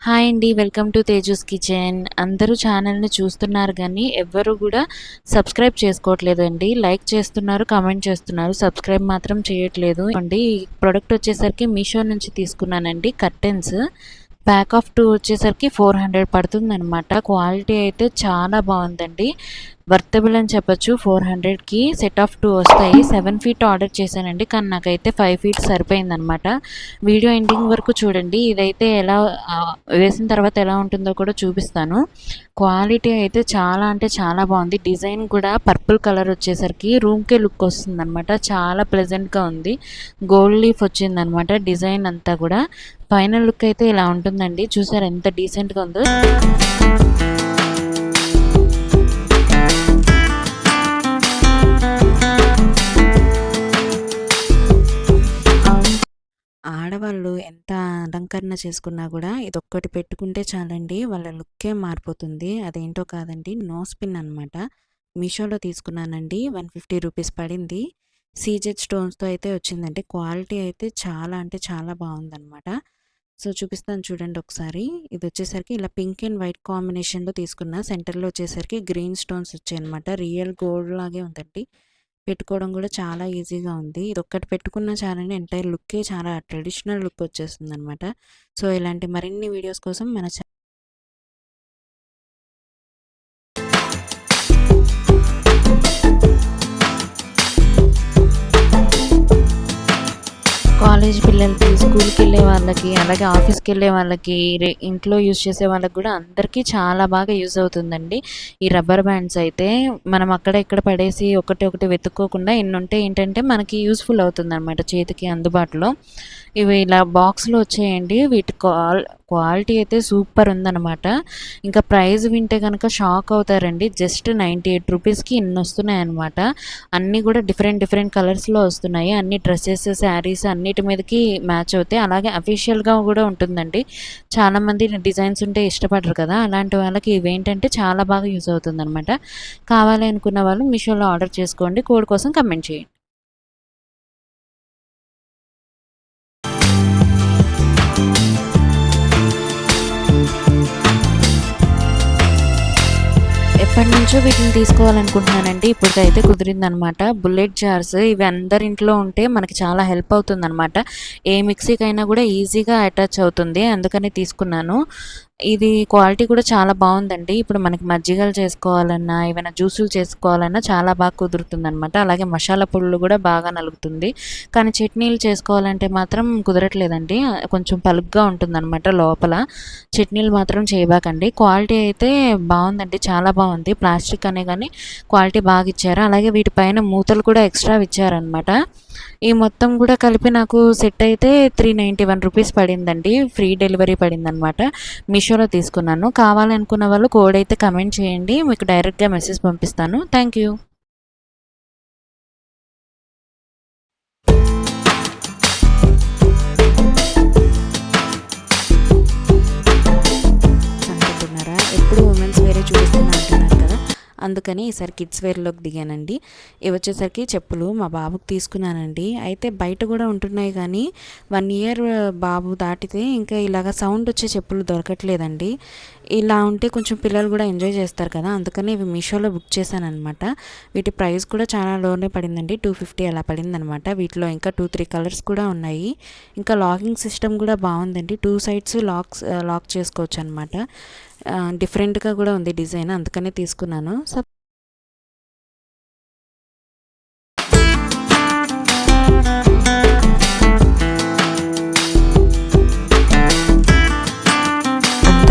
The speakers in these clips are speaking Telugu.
హాయ్ అండి. Welcome to Teju's kitchen. అందరూ ఛానల్‌ని చూస్తున్నారు గానీ, ఎవ్వరు గూడా సబ్స్క్రైబ్ చేసుకోవట్లేదండి. లైక్ చేస్తున్నారు, కామెంట్ చేస్తున్నారు. సబ్స్క్రైబ్ మాత్రం చేయట్లేదు. అండి ఈ ప్రొడక్ట్ వచ్చేసరికి మీషో నుంచి తీసుకున్నానండి. కర్టెన్స్ ప్యాక్ ఆఫ్ 2 వచ్చేసరికి 400 పడుతుందనమాట. క్వాలిటీ అయితే చాలా బాగుందండి. వర్తబుల్ అని చెప్పొచ్చు. 400కి సెట్ ఆఫ్ 2 వస్తాయి. 7 ఫీట్ ఆర్డర్ చేశానండి, కానీ నాకైతే 5 ఫీట్ సరిపోయిందనమాట. వీడియో ఎండింగ్ వరకు చూడండి. ఇదైతే ఎలా వేసిన తర్వాత ఎలా ఉంటుందో కూడా చూపిస్తాను. క్వాలిటీ అయితే చాలా అంటే చాలా బాగుంది. డిజైన్ కూడా పర్పుల్ కలర్ వచ్చేసరికి రూమ్కే లుక్ వస్తుందనమాట. చాలా ప్లెజెంట్గా ఉంది. గోల్డ్ లీఫ్ వచ్చిందనమాట డిజైన్ అంతా కూడా. ఫైనల్ లుక్ అయితే ఇలా ఉంటుందండి. చూసారు ఎంత డీసెంట్గా ఉందో. ఆడవాళ్ళు ఎంత అలంకరణ చేసుకున్నా కూడా ఇదొక్కటి పెట్టుకుంటే చాలండి, వాళ్ళ లుక్కే మారిపోతుంది. అదేంటో కాదండి, నోస్ పిన్ అనమాట. మీషోలో తీసుకున్నానండి. 150 రూపీస్ పడింది. సీజెడ్ స్టోన్స్తో అయితే వచ్చిందండి. క్వాలిటీ అయితే చాలా అంటే చాలా బాగుందనమాట. సో చూపిస్తాను చూడండి ఒకసారి. ఇది వచ్చేసరికి ఇలా పింక్ అండ్ వైట్ కాంబినేషన్లో తీసుకున్న. సెంటర్లో వచ్చేసరికి గ్రీన్ స్టోన్స్ వచ్చాయి అనమాట. రియల్ గోల్డ్ లాగే ఉందండి. పెట్టుకోవడం కూడా చాలా ఈజీగా ఉంది. ఇది ఒక్కటి పెట్టుకున్న చాలండి, ఎంటైర్ లుక్కే చాలా ట్రెడిషనల్ లుక్ వచ్చేస్తుంది అనమాట. సో ఇలాంటి మరిన్ని వీడియోస్ కోసం మన కాలేజ్ పిల్లలకి, స్కూల్కి వెళ్ళే వాళ్ళకి, అలాగే ఆఫీస్కి వెళ్ళే వాళ్ళకి, ఇంట్లో యూజ్ చేసే వాళ్ళకి కూడా అందరికీ చాలా బాగా యూజ్ అవుతుందండి. ఈ రబ్బర్ బ్యాండ్స్ అయితే మనం అక్కడ ఇక్కడ పడేసి ఒకటి ఒకటి వెతుక్కోకుండా ఎన్ని ఉంటే ఏంటంటే మనకి యూస్ఫుల్ అవుతుంది అనమాట, చేతికి అందుబాటులో. ఇవి ఇలా బాక్స్లో వచ్చాయండి. వీటి క్వాలిటీ అయితే సూపర్ ఉందన్నమాట. ఇంకా ప్రైస్ వింటే కనుక షాక్ అవుతారండి. జస్ట్ 98 రూపీస్కి ఇన్ని వస్తున్నాయి అనమాట. అన్నీ కూడా డిఫరెంట్ డిఫరెంట్ కలర్స్లో వస్తున్నాయి. అన్ని డ్రెస్సెస్, శారీస్ అన్నిటి మీదకి మ్యాచ్ అవుతాయి. అలాగే అఫీషియల్గా కూడా ఉంటుందండి. చాలామంది డిజైన్స్ ఉంటే ఇష్టపడరు కదా, అలాంటి వాళ్ళకి ఇవేంటంటే చాలా బాగా యూజ్ అవుతుంది అనమాట. కావాలి అనుకున్న వాళ్ళు మీషోలో ఆర్డర్ చేసుకోండి. కోడ్ కోసం కమెంట్ చేయండి. ఎప్పటి నుంచో వీటిని తీసుకోవాలనుకుంటున్నానండి. ఇప్పటికైతే కుదిరిందనమాట. బుల్లెట్ జార్స్ ఇవి అందరి ఇంట్లో ఉంటే మనకి చాలా హెల్ప్ అవుతుందనమాట. ఏ మిక్సీకైనా కూడా ఈజీగా అటాచ్ అవుతుంది. అందుకని తీసుకున్నాను. ఇది క్వాలిటీ కూడా చాలా బాగుందండి. ఇప్పుడు మనకి మజ్జిగలు చేసుకోవాలన్నా, ఏమైనా జ్యూసులు చేసుకోవాలన్నా చాలా బాగా కుదురుతుందనమాట. అలాగే మసాలా పొడులు కూడా బాగా నలుగుతుంది. కానీ చట్నీలు చేసుకోవాలంటే మాత్రం కుదరట్లేదండి. కొంచెం పలుగ్గా ఉంటుందన్నమాట లోపల. చట్నీలు మాత్రం చేయబాకండి. క్వాలిటీ అయితే బాగుందండి, చాలా బాగుంది. ప్లాస్టిక్ అనే కానీ క్వాలిటీ బాగా ఇచ్చారు. అలాగే వీటిపైన మూతలు కూడా ఎక్స్ట్రా ఇచ్చారనమాట. ఈ మొత్తం కూడా కలిపి నాకు సెట్ అయితే 391 రూపీస్ పడిందండి. ఫ్రీ డెలివరీ పడిందనమాట. మీషోలో తీసుకున్నాను. కావాలనుకున్న వాళ్ళు కోడ్ అయితే కమెంట్ చేయండి, మీకు డైరెక్ట్గా మెసేజ్ పంపిస్తాను. Thank you. అనుకుంటున్నారా, ఎప్పుడు ఉమెన్స్ వేరే చూపిస్తున్నా అంటున్నారు కదా, అందుకని ఈసారి కిడ్స్ వేర్లోకి దిగానండి. ఇవి వచ్చేసరికి చెప్పులు మా బాబుకి తీసుకున్నానండి. అయితే బయట కూడా ఉంటున్నాయి కానీ 1 ఇయర్ బాబు దాటితే ఇంకా ఇలాగ సౌండ్ వచ్చే చెప్పులు దొరకట్లేదండి. ఇలా ఉంటే కొంచెం పిల్లలు కూడా ఎంజాయ్ చేస్తారు కదా, అందుకని ఇవి మీషోలో బుక్ చేశాను అనమాట. వీటి ప్రైస్ కూడా చాలా లోనే పడిందండి. 250 అలా పడిందనమాట. వీటిలో ఇంకా 2-3 కలర్స్ కూడా ఉన్నాయి. ఇంకా లాకింగ్ సిస్టమ్ కూడా బాగుందండి. 2 సైడ్స్ లాక్ చేసుకోవచ్చు అనమాట. డిఫరెంట్గా కూడా ఉంది డిజైన్, అందుకనే తీసుకున్నాను.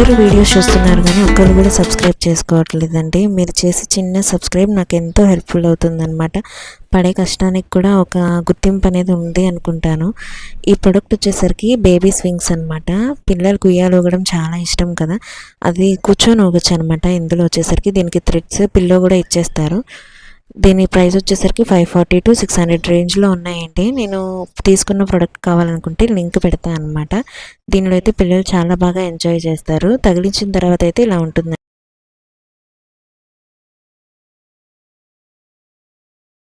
అందరూ వీడియోస్ చూస్తున్నారు కానీ ఒక్కరు కూడా సబ్స్క్రైబ్ చేసుకోవట్లేదండి. మీరు చేసి చిన్న సబ్స్క్రైబ్ నాకు ఎంతో హెల్ప్ఫుల్ అవుతుందన్నమాట. పడే కష్టానికి కూడా ఒక గుర్తింపు అనేది ఉంది అనుకుంటాను. ఈ ప్రొడక్ట్ వచ్చేసరికి బేబీ స్వింగ్స్ అనమాట. పిల్లలకు ఉయ్యాలూగడం చాలా ఇష్టం కదా, అది కూర్చొని ఊగొచ్చు అనమాట. ఇందులో వచ్చేసరికి దీనికి థ్రెడ్స్, పిల్లో కూడా ఇచ్చేస్తారు. దీని ప్రైస్ వచ్చేసరికి 540 to 600 రేంజ్లో ఉన్నాయండి. నేను తీసుకున్న ప్రోడక్ట్ కావాలనుకుంటే లింక్ పెడతాను అనమాట. దీనిలో అయితే పిల్లలు చాలా బాగా ఎంజాయ్ చేస్తారు. తగిలించిన తర్వాత అయితే ఇలా ఉంటుంది.